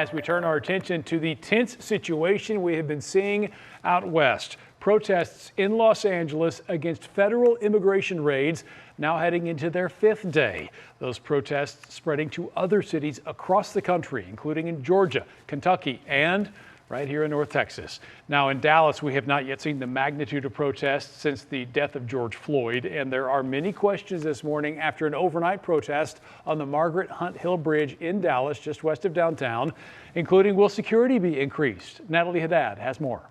As we turn our attention to the tense situation we have been seeing out west, protests in Los Angeles against federal immigration raids now heading into their 5th day. Those protests spreading to other cities across the country, including in Georgia, Kentucky, and right here in North Texas. Now in Dallas, we have not yet seen the magnitude of protests since the death of George Floyd, and there are many questions this morning after an overnight protest on the Margaret Hunt Hill Bridge in Dallas, just west of downtown, including will security be increased? Natalie Haddad has more.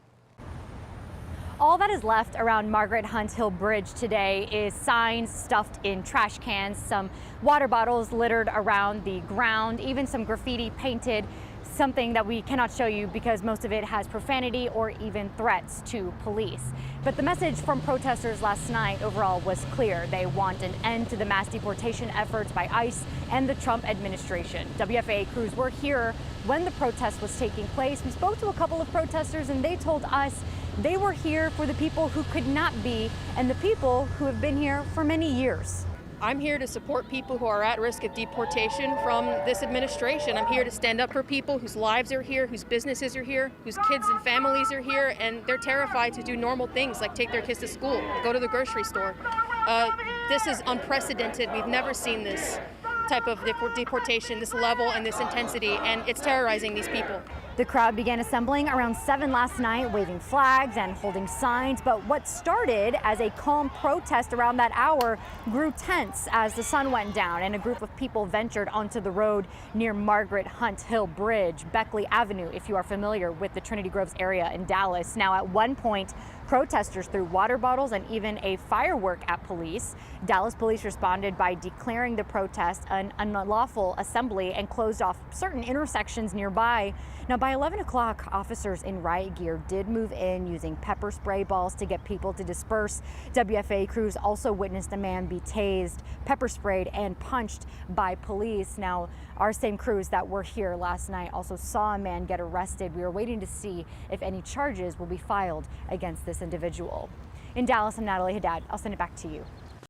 All that is left around Margaret Hunt Hill Bridge today is signs stuffed in trash cans, some water bottles littered around the ground, even some graffiti painted, something that we cannot show you because most of it has profanity or even threats to police. But the message from protesters last night overall was clear. They want an end to the mass deportation efforts by ICE and the Trump administration. WFAA crews were here when the protest was taking place. We spoke to a couple of protesters and they told us they were here for the people who could not be and the people who have been here for many years. I'm here to support people who are at risk of deportation from this administration. I'm here to stand up for people whose lives are here, whose businesses are here, whose kids and families are here, and they're terrified to do normal things like take their kids to school, go to the grocery store. This is unprecedented. We've never seen this type of deportation, this level and this intensity, and it's terrorizing these people. The crowd began assembling around 7 last night, waving flags and holding signs. But what started as a calm protest around that hour grew tense as the sun went down and a group of people ventured onto the road near Margaret Hunt Hill Bridge, Beckley Avenue, if you are familiar with the Trinity Groves area in Dallas. Now, at one point, protesters threw water bottles and even a firework at police. Dallas police responded by declaring the protest an unlawful assembly and closed off certain intersections nearby. Now, by 11 o'clock, officers in riot gear did move in using pepper spray balls to get people to disperse. WFAA crews also witnessed a man be tased, pepper sprayed, and punched by police. Now, our same crews that were here last night also saw a man get arrested. We are waiting to see if any charges will be filed against this individual. In Dallas, I'm Natalie Haddad. I'll send it back to you.